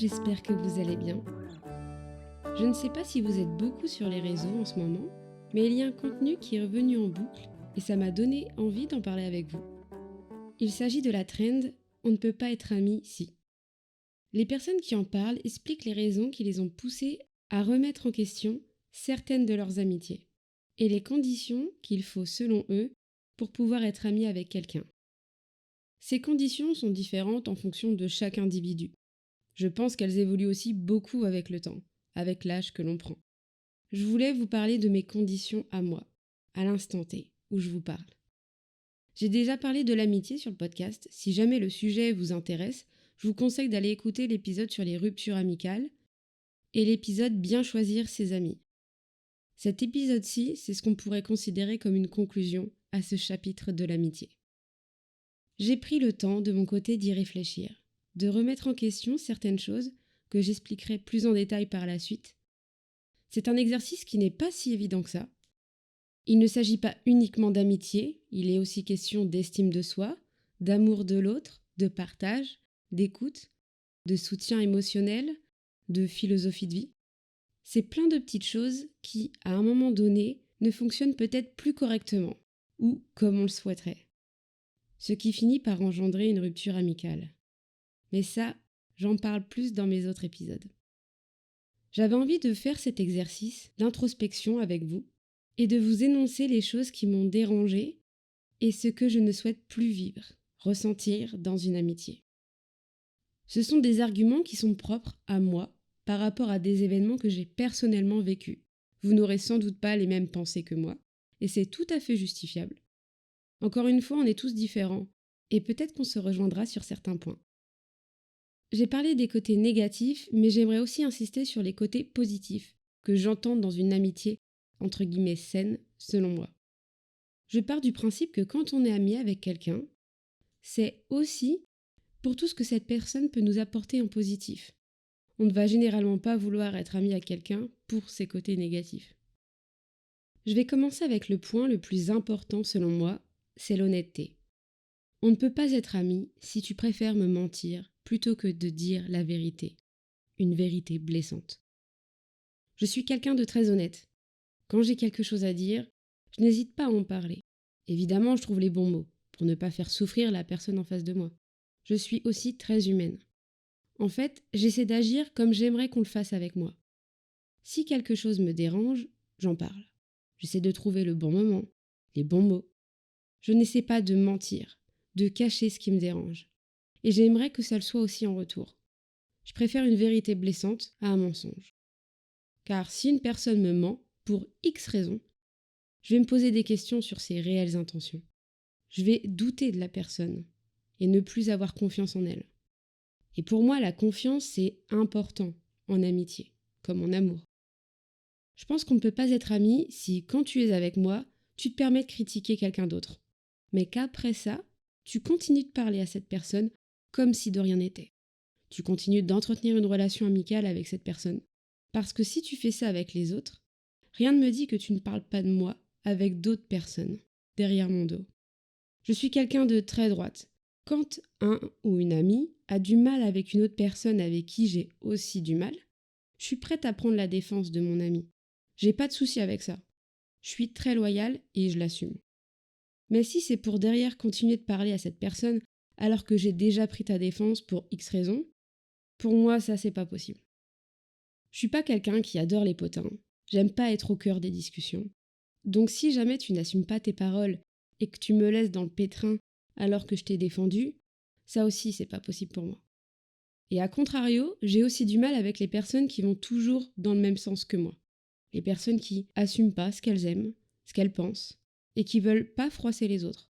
j'espère que vous allez bien. Je ne sais pas si vous êtes beaucoup sur les réseaux en ce moment, mais il y a un contenu qui est revenu en boucle et ça m'a donné envie d'en parler avec vous. Il s'agit de la trend « On ne peut pas être amis si ». Les personnes qui en parlent expliquent les raisons qui les ont poussées à remettre en question certaines de leurs amitiés et les conditions qu'il faut, selon eux, pour pouvoir être ami avec quelqu'un. Ces conditions sont différentes en fonction de chaque individu. Je pense qu'elles évoluent aussi beaucoup avec le temps, avec l'âge que l'on prend. Je voulais vous parler de mes conditions à moi, à l'instant T, où je vous parle. J'ai déjà parlé de l'amitié sur le podcast. Si jamais le sujet vous intéresse, je vous conseille d'aller écouter l'épisode sur les ruptures amicales et l'épisode Bien choisir ses amis. Cet épisode-ci, c'est ce qu'on pourrait considérer comme une conclusion à ce chapitre de l'amitié. J'ai pris le temps de mon côté d'y réfléchir, de remettre en question certaines choses que j'expliquerai plus en détail par la suite. C'est un exercice qui n'est pas si évident que ça. Il ne s'agit pas uniquement d'amitié, il est aussi question d'estime de soi, d'amour de l'autre, de partage, d'écoute, de soutien émotionnel, de philosophie de vie. C'est plein de petites choses qui, à un moment donné, ne fonctionnent peut-être plus correctement, ou comme on le souhaiterait. Ce qui finit par engendrer une rupture amicale. Mais ça, j'en parle plus dans mes autres épisodes. J'avais envie de faire cet exercice d'introspection avec vous et de vous énoncer les choses qui m'ont dérangé et ce que je ne souhaite plus vivre, ressentir dans une amitié. Ce sont des arguments qui sont propres à moi par rapport à des événements que j'ai personnellement vécus. Vous n'aurez sans doute pas les mêmes pensées que moi, et c'est tout à fait justifiable. Encore une fois, on est tous différents, et peut-être qu'on se rejoindra sur certains points. J'ai parlé des côtés négatifs, mais j'aimerais aussi insister sur les côtés positifs que j'entends dans une amitié, entre guillemets saine, selon moi. Je pars du principe que quand on est ami avec quelqu'un, c'est aussi pour tout ce que cette personne peut nous apporter en positif. On ne va généralement pas vouloir être ami à quelqu'un pour ses côtés négatifs. Je vais commencer avec le point le plus important selon moi, c'est l'honnêteté. On ne peut pas être ami si tu préfères me mentir plutôt que de dire la vérité, une vérité blessante. Je suis quelqu'un de très honnête. Quand j'ai quelque chose à dire, je n'hésite pas à en parler. Évidemment, je trouve les bons mots pour ne pas faire souffrir la personne en face de moi. Je suis aussi très humaine. En fait, j'essaie d'agir comme j'aimerais qu'on le fasse avec moi. Si quelque chose me dérange, j'en parle. J'essaie de trouver le bon moment, les bons mots. Je n'essaie pas de mentir, de cacher ce qui me dérange. Et j'aimerais que ça le soit aussi en retour. Je préfère une vérité blessante à un mensonge. Car si une personne me ment, pour X raisons, je vais me poser des questions sur ses réelles intentions. Je vais douter de la personne et ne plus avoir confiance en elle. Et pour moi, la confiance, c'est important en amitié, comme en amour. Je pense qu'on ne peut pas être amis si, quand tu es avec moi, tu te permets de critiquer quelqu'un d'autre. Mais qu'après ça, tu continues de parler à cette personne comme si de rien n'était. Tu continues d'entretenir une relation amicale avec cette personne. Parce que si tu fais ça avec les autres, rien ne me dit que tu ne parles pas de moi avec d'autres personnes, derrière mon dos. Je suis quelqu'un de très droite. Quand un ou une amie a du mal avec une autre personne avec qui j'ai aussi du mal, je suis prête à prendre la défense de mon ami. J'ai pas de souci avec ça. Je suis très loyale et je l'assume. Mais si c'est pour derrière continuer de parler à cette personne alors que j'ai déjà pris ta défense pour X raisons, pour moi ça c'est pas possible. Je suis pas quelqu'un qui adore les potins. J'aime pas être au cœur des discussions. Donc si jamais tu n'assumes pas tes paroles et que tu me laisses dans le pétrin alors que je t'ai défendu, ça aussi c'est pas possible pour moi. Et à contrario, j'ai aussi du mal avec les personnes qui vont toujours dans le même sens que moi. Les personnes qui assument pas ce qu'elles aiment, ce qu'elles pensent, et qui veulent pas froisser les autres.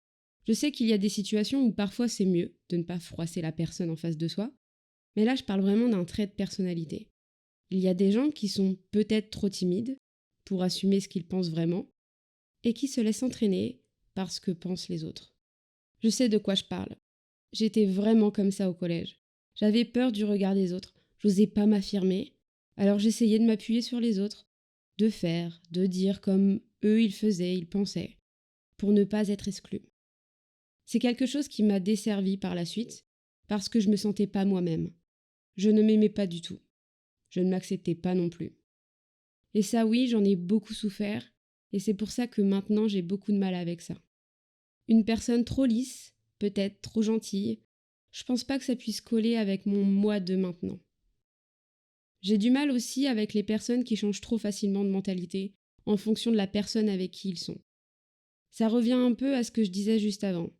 Je sais qu'il y a des situations où parfois c'est mieux de ne pas froisser la personne en face de soi, mais là je parle vraiment d'un trait de personnalité. Il y a des gens qui sont peut-être trop timides pour assumer ce qu'ils pensent vraiment, et qui se laissent entraîner par ce que pensent les autres. Je sais de quoi je parle. J'étais vraiment comme ça au collège. J'avais peur du regard des autres, j'osais pas m'affirmer, alors j'essayais de m'appuyer sur les autres, de faire, de dire comme eux ils faisaient, ils pensaient, pour ne pas être exclu. C'est quelque chose qui m'a desservi par la suite, parce que je me sentais pas moi-même. je ne m'aimais pas du tout. Je ne m'acceptais pas non plus. Et ça, oui, j'en ai beaucoup souffert, et c'est pour ça que maintenant j'ai beaucoup de mal avec ça. Une personne trop lisse, peut-être trop gentille, je pense pas que ça puisse coller avec mon moi de maintenant. J'ai du mal aussi avec les personnes qui changent trop facilement de mentalité en fonction de la personne avec qui ils sont. Ça revient un peu à ce que je disais juste avant.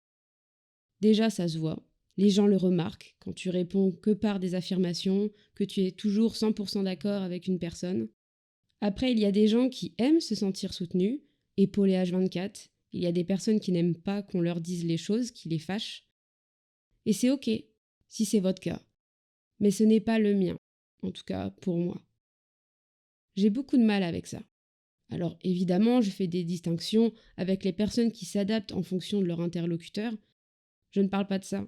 Déjà, ça se voit. Les gens le remarquent quand tu réponds que par des affirmations, que tu es toujours 100% d'accord avec une personne. Après, il y a des gens qui aiment se sentir soutenus, épaulés H24. Il y a des personnes qui n'aiment pas qu'on leur dise les choses, qui les fâchent. Et c'est ok, si c'est votre cas. Mais ce n'est pas le mien, en tout cas pour moi. J'ai beaucoup de mal avec ça. Alors évidemment, je fais des distinctions avec les personnes qui s'adaptent en fonction de leur interlocuteur. Je ne parle pas de ça.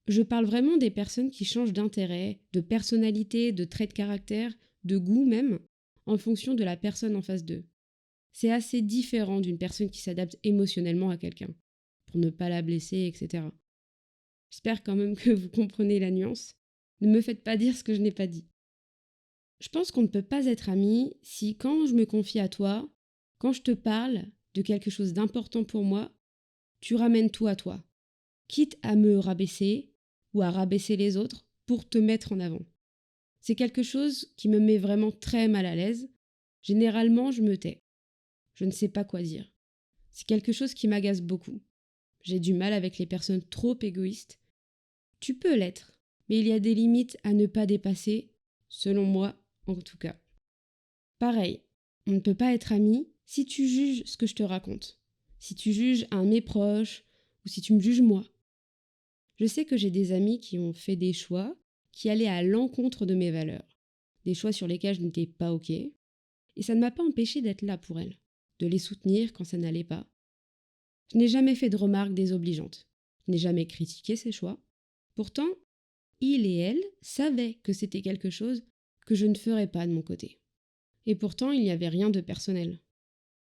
Je parle vraiment des personnes qui changent d'intérêt, de personnalité, de traits de caractère, de goût même, en fonction de la personne en face d'eux. C'est assez différent d'une personne qui s'adapte émotionnellement à quelqu'un, pour ne pas la blesser, etc. J'espère quand même que vous comprenez la nuance. Ne me faites pas dire ce que je n'ai pas dit. Je pense qu'on ne peut pas être amis si, quand je me confie à toi, quand je te parle de quelque chose d'important pour moi, tu ramènes tout à toi, quitte à me rabaisser ou à rabaisser les autres pour te mettre en avant. C'est quelque chose qui me met vraiment très mal à l'aise. Généralement, je me tais. Je ne sais pas quoi dire. C'est quelque chose qui m'agace beaucoup. J'ai du mal avec les personnes trop égoïstes. Tu peux l'être, mais il y a des limites à ne pas dépasser, selon moi en tout cas. Pareil, on ne peut pas être amis si tu juges ce que je te raconte, si tu juges un de mes proches ou si tu me juges moi. Je sais que j'ai des amis qui ont fait des choix qui allaient à l'encontre de mes valeurs, des choix sur lesquels je n'étais pas ok, et ça ne m'a pas empêché d'être là pour elles, de les soutenir quand ça n'allait pas. Je n'ai jamais fait de remarques désobligeantes, je n'ai jamais critiqué ces choix. Pourtant, il et elle savaient que c'était quelque chose que je ne ferais pas de mon côté. Et pourtant, il n'y avait rien de personnel.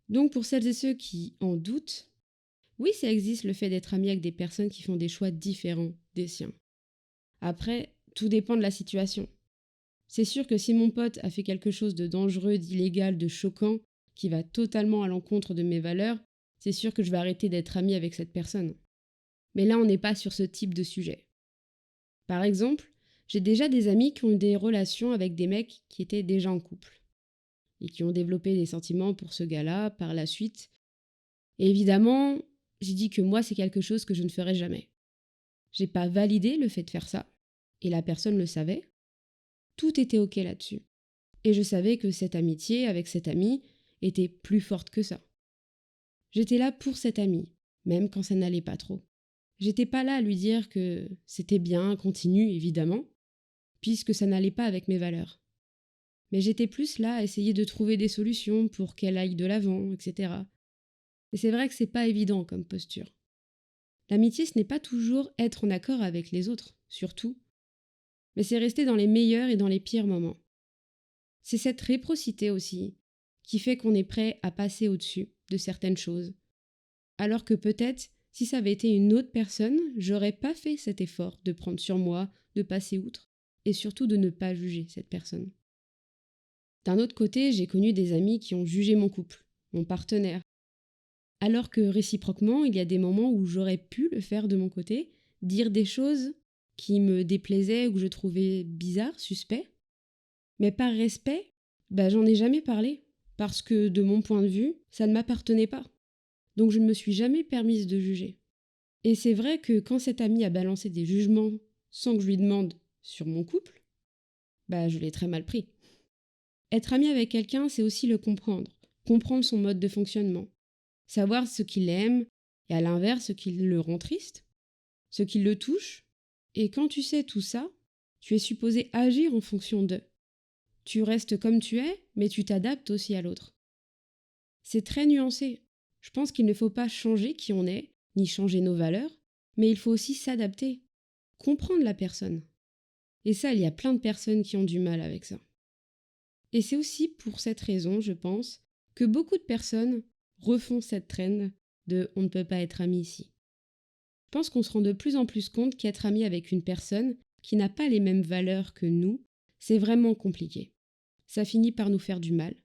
Donc pour celles et ceux qui en doutent, oui, ça existe le fait d'être ami avec des personnes qui font des choix différents des siens. Après, tout dépend de la situation. C'est sûr que si mon pote a fait quelque chose de dangereux, d'illégal, de choquant, qui va totalement à l'encontre de mes valeurs, c'est sûr que je vais arrêter d'être ami avec cette personne. Mais là, on n'est pas sur ce type de sujet. Par exemple, j'ai déjà des amis qui ont eu des relations avec des mecs qui étaient déjà en couple et qui ont développé des sentiments pour ce gars-là par la suite. Et évidemment, j'ai dit que moi, c'est quelque chose que je ne ferais jamais. J'ai pas validé le fait de faire ça, et la personne le savait. Tout était ok là-dessus. Et je savais que cette amitié avec cet ami était plus forte que ça. J'étais là pour cet ami, même quand ça n'allait pas trop. J'étais pas là à lui dire que c'était bien, continue évidemment, puisque ça n'allait pas avec mes valeurs. Mais j'étais plus là à essayer de trouver des solutions pour qu'elle aille de l'avant, etc. Et c'est vrai que c'est pas évident comme posture. L'amitié, ce n'est pas toujours être en accord avec les autres, surtout, mais c'est rester dans les meilleurs et dans les pires moments. C'est cette réciprocité aussi qui fait qu'on est prêt à passer au-dessus de certaines choses. Alors que peut-être, si ça avait été une autre personne, j'aurais pas fait cet effort de prendre sur moi, de passer outre, et surtout de ne pas juger cette personne. D'un autre côté, j'ai connu des amis qui ont jugé mon couple, mon partenaire. Alors que réciproquement, il y a des moments où j'aurais pu le faire de mon côté, dire des choses qui me déplaisaient ou que je trouvais bizarres, suspects. Mais par respect, j'en ai jamais parlé, parce que de mon point de vue, ça ne m'appartenait pas. Donc je ne me suis jamais permise de juger. Et c'est vrai que quand cet ami a balancé des jugements sans que je lui demande sur mon couple, je l'ai très mal pris. Être ami avec quelqu'un, c'est aussi le comprendre son mode de fonctionnement, savoir ce qu'il aime et à l'inverse ce qui le rend triste, ce qui le touche. Et quand tu sais tout ça, tu es supposé agir en fonction d'eux. Tu restes comme tu es, mais tu t'adaptes aussi à l'autre. C'est très nuancé. Je pense qu'il ne faut pas changer qui on est, ni changer nos valeurs, mais il faut aussi s'adapter, comprendre la personne. Et ça, il y a plein de personnes qui ont du mal avec ça. Et c'est aussi pour cette raison, je pense, que beaucoup de personnes refont cette trend de « on ne peut pas être ami ici ». Je pense qu'on se rend de plus en plus compte qu'être ami avec une personne, qui n'a pas les mêmes valeurs que nous, c'est vraiment compliqué. Ça finit par nous faire du mal,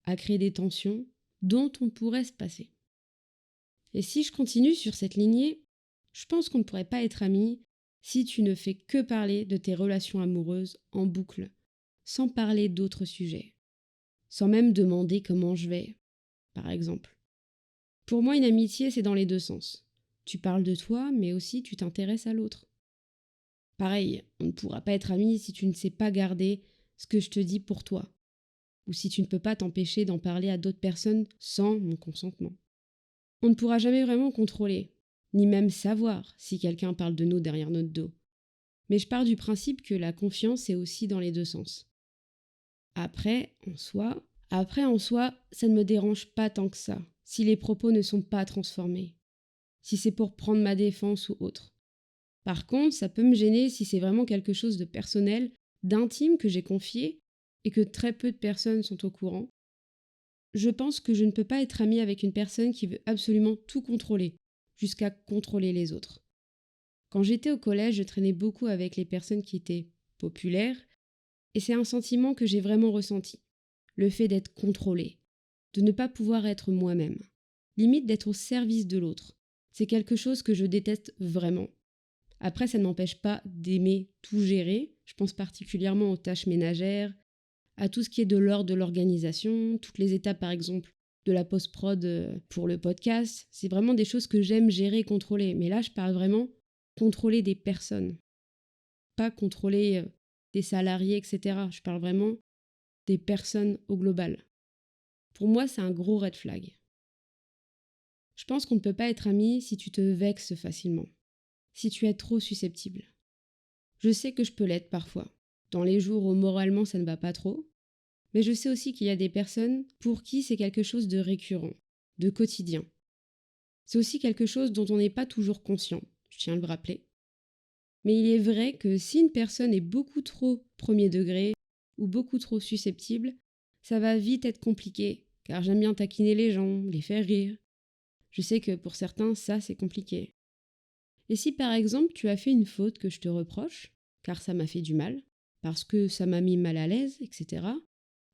à créer des tensions dont on pourrait se passer. Et si je continue sur cette lignée, je pense qu'on ne pourrait pas être amis si tu ne fais que parler de tes relations amoureuses en boucle, sans parler d'autres sujets, sans même demander comment je vais, par exemple. Pour moi, une amitié, c'est dans les deux sens. Tu parles de toi, mais aussi tu t'intéresses à l'autre. Pareil, on ne pourra pas être amis si tu ne sais pas garder ce que je te dis pour toi, ou si tu ne peux pas t'empêcher d'en parler à d'autres personnes sans mon consentement. On ne pourra jamais vraiment contrôler, ni même savoir si quelqu'un parle de nous derrière notre dos. Mais je pars du principe que la confiance est aussi dans les deux sens. Après, en soi, ça ne me dérange pas tant que ça, si les propos ne sont pas transformés, si c'est pour prendre ma défense ou autre. Par contre, ça peut me gêner si c'est vraiment quelque chose de personnel, d'intime que j'ai confié et que très peu de personnes sont au courant. Je pense que je ne peux pas être amie avec une personne qui veut absolument tout contrôler, jusqu'à contrôler les autres. Quand j'étais au collège, je traînais beaucoup avec les personnes qui étaient populaires, et c'est un sentiment que j'ai vraiment ressenti. Le fait d'être contrôlée, de ne pas pouvoir être moi-même, limite d'être au service de l'autre. C'est quelque chose que je déteste vraiment. Après, ça n'empêche pas d'aimer tout gérer. Je pense particulièrement aux tâches ménagères, à tout ce qui est de l'ordre de l'organisation, toutes les étapes par exemple de la post-prod pour le podcast. C'est vraiment des choses que j'aime gérer et contrôler. Mais là, je parle vraiment contrôler des personnes, pas contrôler des salariés, etc. Je parle vraiment des personnes au global. Pour moi, c'est un gros red flag. Je pense qu'on ne peut pas être amis si tu te vexes facilement, si tu es trop susceptible. Je sais que je peux l'être parfois, dans les jours où moralement ça ne va pas trop, mais je sais aussi qu'il y a des personnes pour qui c'est quelque chose de récurrent, de quotidien. C'est aussi quelque chose dont on n'est pas toujours conscient, je tiens à le rappeler. Mais il est vrai que si une personne est beaucoup trop premier degré ou beaucoup trop susceptible, ça va vite être compliqué, car j'aime bien taquiner les gens, les faire rire. Je sais que pour certains, ça c'est compliqué. Et si par exemple tu as fait une faute que je te reproche, car ça m'a fait du mal, parce que ça m'a mis mal à l'aise, etc.,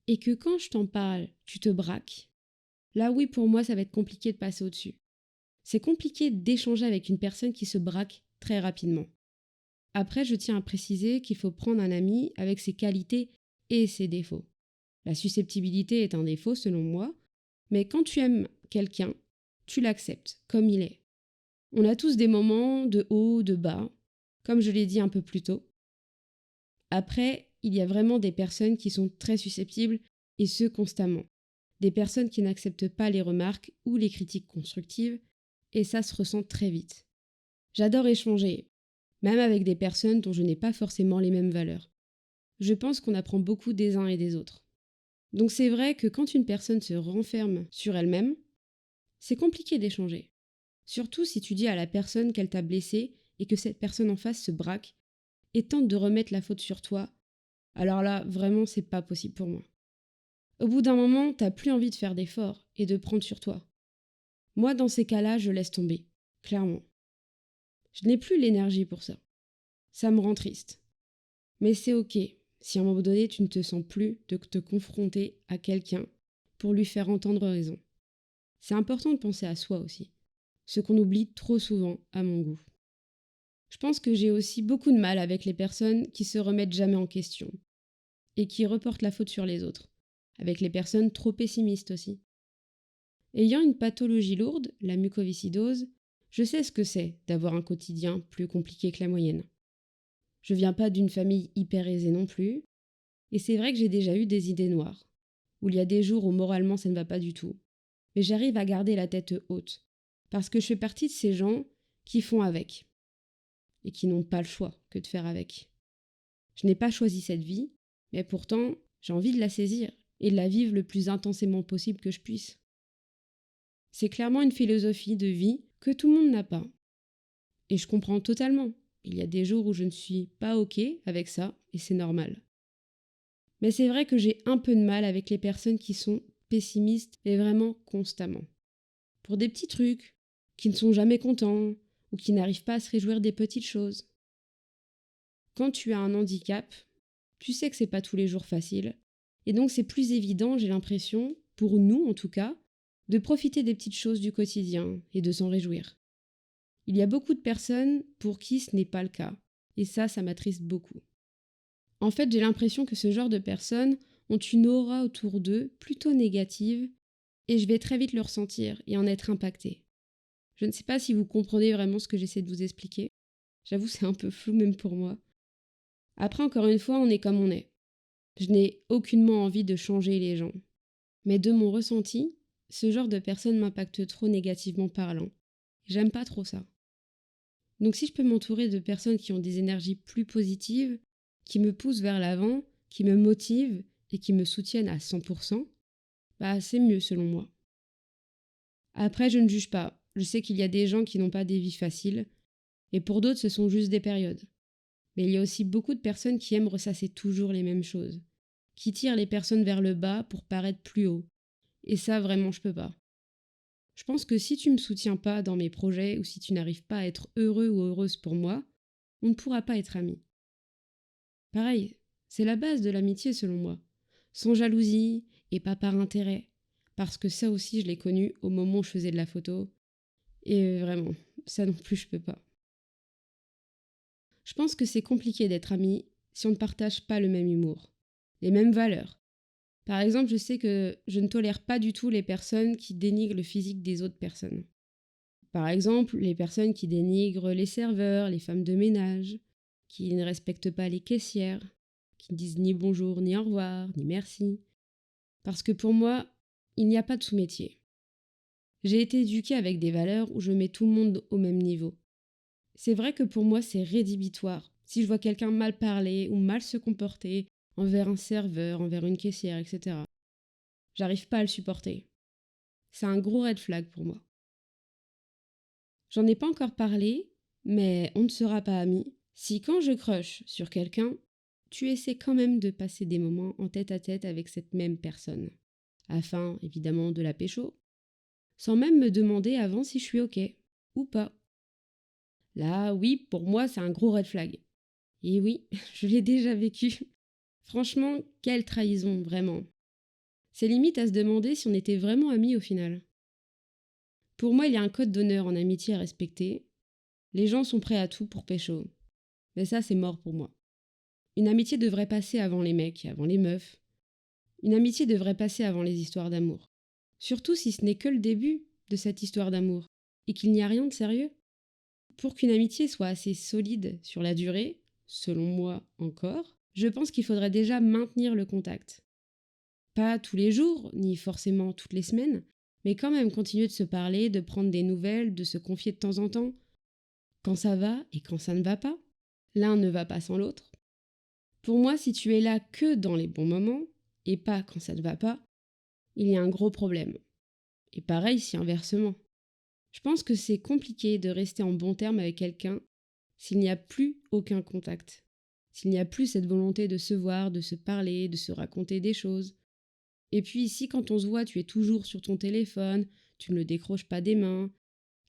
et que quand je t'en parle, tu te braques, là oui pour moi ça va être compliqué de passer au-dessus. C'est compliqué d'échanger avec une personne qui se braque très rapidement. Après, je tiens à préciser qu'il faut prendre un ami avec ses qualités et ses défauts. La susceptibilité est un défaut selon moi, mais quand tu aimes quelqu'un, tu l'acceptes comme il est. On a tous des moments de haut, de bas, comme je l'ai dit un peu plus tôt. Après, il y a vraiment des personnes qui sont très susceptibles, et ce constamment. Des personnes qui n'acceptent pas les remarques ou les critiques constructives, et ça se ressent très vite. J'adore échanger, même avec des personnes dont je n'ai pas forcément les mêmes valeurs. Je pense qu'on apprend beaucoup des uns et des autres. Donc c'est vrai que quand une personne se renferme sur elle-même, c'est compliqué d'échanger. Surtout si tu dis à la personne qu'elle t'a blessé et que cette personne en face se braque et tente de remettre la faute sur toi. Alors là, vraiment, c'est pas possible pour moi. Au bout d'un moment, t'as plus envie de faire d'efforts et de prendre sur toi. Moi, dans ces cas-là, je laisse tomber, clairement. Je n'ai plus l'énergie pour ça. Ça me rend triste. Mais c'est ok si à un moment donné, tu ne te sens plus de te confronter à quelqu'un pour lui faire entendre raison. C'est important de penser à soi aussi, ce qu'on oublie trop souvent à mon goût. Je pense que j'ai aussi beaucoup de mal avec les personnes qui se remettent jamais en question et qui reportent la faute sur les autres, avec les personnes trop pessimistes aussi. Ayant une pathologie lourde, la mucoviscidose, je sais ce que c'est d'avoir un quotidien plus compliqué que la moyenne. Je viens pas d'une famille hyper aisée non plus, et c'est vrai que j'ai déjà eu des idées noires, où il y a des jours où moralement ça ne va pas du tout. Mais j'arrive à garder la tête haute, parce que je fais partie de ces gens qui font avec, et qui n'ont pas le choix que de faire avec. Je n'ai pas choisi cette vie, mais pourtant j'ai envie de la saisir et de la vivre le plus intensément possible que je puisse. C'est clairement une philosophie de vie que tout le monde n'a pas. Et je comprends totalement. Il y a des jours où je ne suis pas ok avec ça, et c'est normal. Mais c'est vrai que j'ai un peu de mal avec les personnes qui sont pessimistes, mais vraiment constamment. Pour des petits trucs, qui ne sont jamais contents, ou qui n'arrivent pas à se réjouir des petites choses. quand tu as un handicap, tu sais que c'est pas tous les jours facile. Et donc c'est plus évident, j'ai l'impression, pour nous en tout cas, de profiter des petites choses du quotidien et de s'en réjouir. Il y a beaucoup de personnes pour qui ce n'est pas le cas. Et ça m'attriste beaucoup. En fait, j'ai l'impression que ce genre de personnes ont une aura autour d'eux plutôt négative et je vais très vite le ressentir et en être impactée. Je ne sais pas si vous comprenez vraiment ce que j'essaie de vous expliquer. J'avoue, c'est un peu flou même pour moi. Après, encore une fois, on est comme on est. Je n'ai aucunement envie de changer les gens. Mais de mon ressenti, ce genre de personnes m'impacte trop négativement parlant. J'aime pas trop ça. Donc si je peux m'entourer de personnes qui ont des énergies plus positives, qui me poussent vers l'avant, qui me motivent et qui me soutiennent à 100%, bah c'est mieux selon moi. Après, je ne juge pas. Je sais qu'il y a des gens qui n'ont pas des vies faciles, et pour d'autres, ce sont juste des périodes. Mais il y a aussi beaucoup de personnes qui aiment ressasser toujours les mêmes choses, qui tirent les personnes vers le bas pour paraître plus haut. Et ça, vraiment, je peux pas. Je pense que si tu me soutiens pas dans mes projets ou si tu n'arrives pas à être heureux ou heureuse pour moi, on ne pourra pas être amis. Pareil, c'est la base de l'amitié selon moi. Sans jalousie et pas par intérêt. Parce que ça aussi, je l'ai connu au moment où je faisais de la photo. Et vraiment, ça non plus, je peux pas. Je pense que c'est compliqué d'être ami si on ne partage pas le même humour, les mêmes valeurs. Par exemple, je sais que je ne tolère pas du tout les personnes qui dénigrent le physique des autres personnes. Par exemple, les personnes qui dénigrent les serveurs, les femmes de ménage, qui ne respectent pas les caissières, qui ne disent ni bonjour, ni au revoir, ni merci. Parce que pour moi, il n'y a pas de sous-métier. J'ai été éduquée avec des valeurs où je mets tout le monde au même niveau. C'est vrai que pour moi, c'est rédhibitoire. Si je vois quelqu'un mal parler ou mal se comporter envers un serveur, envers une caissière, etc., j'arrive pas à le supporter. C'est un gros red flag pour moi. J'en ai pas encore parlé, mais on ne sera pas amis si quand je crush sur quelqu'un, tu essaies quand même de passer des moments en tête à tête avec cette même personne, afin évidemment de la pécho, sans même me demander avant si je suis ok ou pas. Là, oui, pour moi, c'est un gros red flag. Et oui, je l'ai déjà vécu. Franchement, quelle trahison, vraiment. C'est limite à se demander si on était vraiment amis au final. Pour moi, il y a un code d'honneur en amitié à respecter. Les gens sont prêts à tout pour pécho. Mais ça, c'est mort pour moi. Une amitié devrait passer avant les mecs, avant les meufs. Une amitié devrait passer avant les histoires d'amour. Surtout si ce n'est que le début de cette histoire d'amour, et qu'il n'y a rien de sérieux. Pour qu'une amitié soit assez solide sur la durée, selon moi encore, je pense qu'il faudrait déjà maintenir le contact. Pas tous les jours, ni forcément toutes les semaines, mais quand même continuer de se parler, de prendre des nouvelles, de se confier de temps en temps, quand ça va et quand ça ne va pas. L'un ne va pas sans l'autre. Pour moi, si tu es là que dans les bons moments, et pas quand ça ne va pas, il y a un gros problème. Et pareil si inversement. Je pense que c'est compliqué de rester en bon terme avec quelqu'un s'il n'y a plus aucun contact, s'il n'y a plus cette volonté de se voir, de se parler, de se raconter des choses. Et puis ici, quand on se voit, tu es toujours sur ton téléphone, tu ne le décroches pas des mains.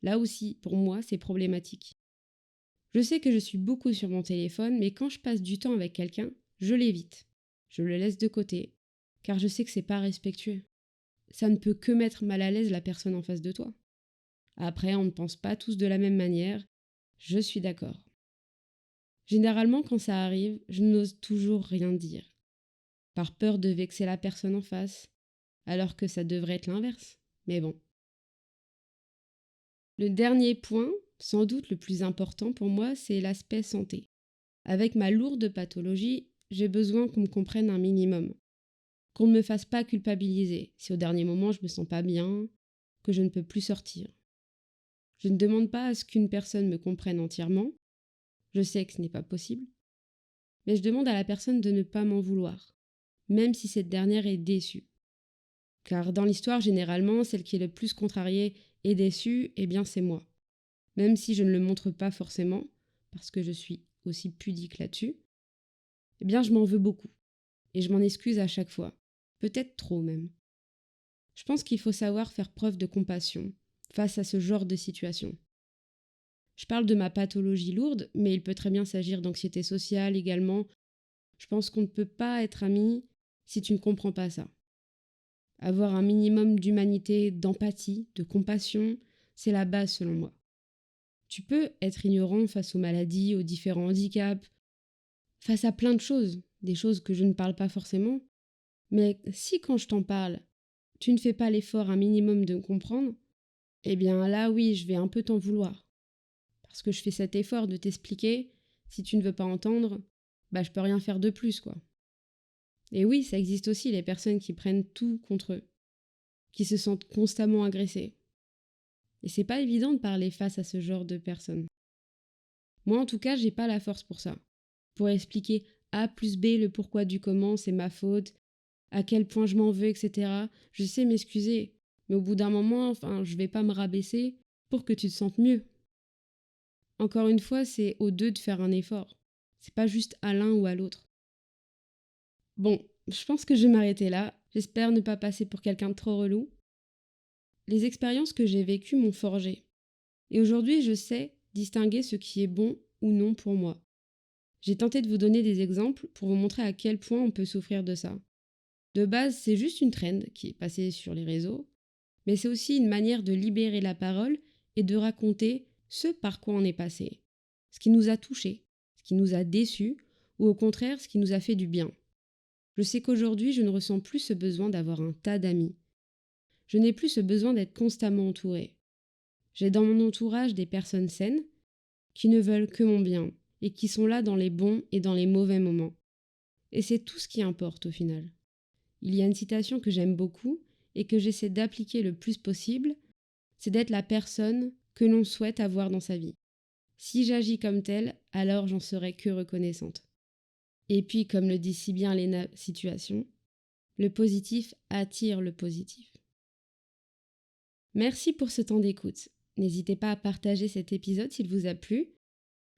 Là aussi, pour moi, c'est problématique. Je sais que je suis beaucoup sur mon téléphone, mais quand je passe du temps avec quelqu'un, je l'évite. Je le laisse de côté, car je sais que c'est pas respectueux. Ça ne peut que mettre mal à l'aise la personne en face de toi. Après, on ne pense pas tous de la même manière, je suis d'accord. Généralement, quand ça arrive, je n'ose toujours rien dire, par peur de vexer la personne en face, alors que ça devrait être l'inverse. Mais bon. Le dernier point, sans doute le plus important pour moi, c'est l'aspect santé. Avec ma lourde pathologie, j'ai besoin qu'on me comprenne un minimum, qu'on ne me fasse pas culpabiliser si au dernier moment je me sens pas bien, que je ne peux plus sortir. Je ne demande pas à ce qu'une personne me comprenne entièrement, je sais que ce n'est pas possible, mais je demande à la personne de ne pas m'en vouloir, même si cette dernière est déçue. Car dans l'histoire, généralement, celle qui est le plus contrariée et déçue, eh bien c'est moi. Même si je ne le montre pas forcément, parce que je suis aussi pudique là-dessus, eh bien je m'en veux beaucoup. Et je m'en excuse à chaque fois. Peut-être trop même. Je pense qu'il faut savoir faire preuve de compassion face à ce genre de situation. Je parle de ma pathologie lourde, mais il peut très bien s'agir d'anxiété sociale également. Je pense qu'on ne peut pas être ami si tu ne comprends pas ça. Avoir un minimum d'humanité, d'empathie, de compassion, c'est la base selon moi. Tu peux être ignorant face aux maladies, aux différents handicaps, face à plein de choses, des choses que je ne parle pas forcément, mais si quand je t'en parle, tu ne fais pas l'effort un minimum de me comprendre, eh bien là oui, je vais un peu t'en vouloir. Parce que je fais cet effort de t'expliquer, si tu ne veux pas entendre, je peux rien faire de plus, quoi. Et oui, ça existe aussi les personnes qui prennent tout contre eux, qui se sentent constamment agressées. Et c'est pas évident de parler face à ce genre de personnes. Moi en tout cas, j'ai pas la force pour ça. Pour expliquer A plus B le pourquoi du comment, c'est ma faute, à quel point je m'en veux, etc. Je sais m'excuser, mais au bout d'un moment, je vais pas me rabaisser pour que tu te sentes mieux. Encore une fois, c'est aux deux de faire un effort. C'est pas juste à l'un ou à l'autre. Bon, je pense que je vais m'arrêter là. J'espère ne pas passer pour quelqu'un de trop relou. Les expériences que j'ai vécues m'ont forgé. Et aujourd'hui, je sais distinguer ce qui est bon ou non pour moi. J'ai tenté de vous donner des exemples pour vous montrer à quel point on peut souffrir de ça. De base, c'est juste une trend qui est passée sur les réseaux, mais c'est aussi une manière de libérer la parole et de raconter ce par quoi on est passé, ce qui nous a touchés, ce qui nous a déçus, ou au contraire ce qui nous a fait du bien. Je sais qu'aujourd'hui, je ne ressens plus ce besoin d'avoir un tas d'amis. Je n'ai plus ce besoin d'être constamment entourée. J'ai dans mon entourage des personnes saines qui ne veulent que mon bien et qui sont là dans les bons et dans les mauvais moments. Et c'est tout ce qui importe au final. Il y a une citation que j'aime beaucoup et que j'essaie d'appliquer le plus possible, c'est d'être la personne que l'on souhaite avoir dans sa vie. Si j'agis comme telle, alors j'en serai que reconnaissante. Et puis, comme le dit si bien Léna Situation, le positif attire le positif. Merci pour ce temps d'écoute. N'hésitez pas à partager cet épisode s'il vous a plu,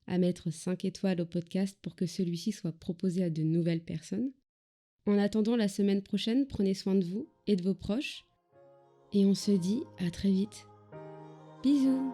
à mettre 5 étoiles au podcast pour que celui-ci soit proposé à de nouvelles personnes. En attendant la semaine prochaine, prenez soin de vous et de vos proches. Et on se dit à très vite. Bisous!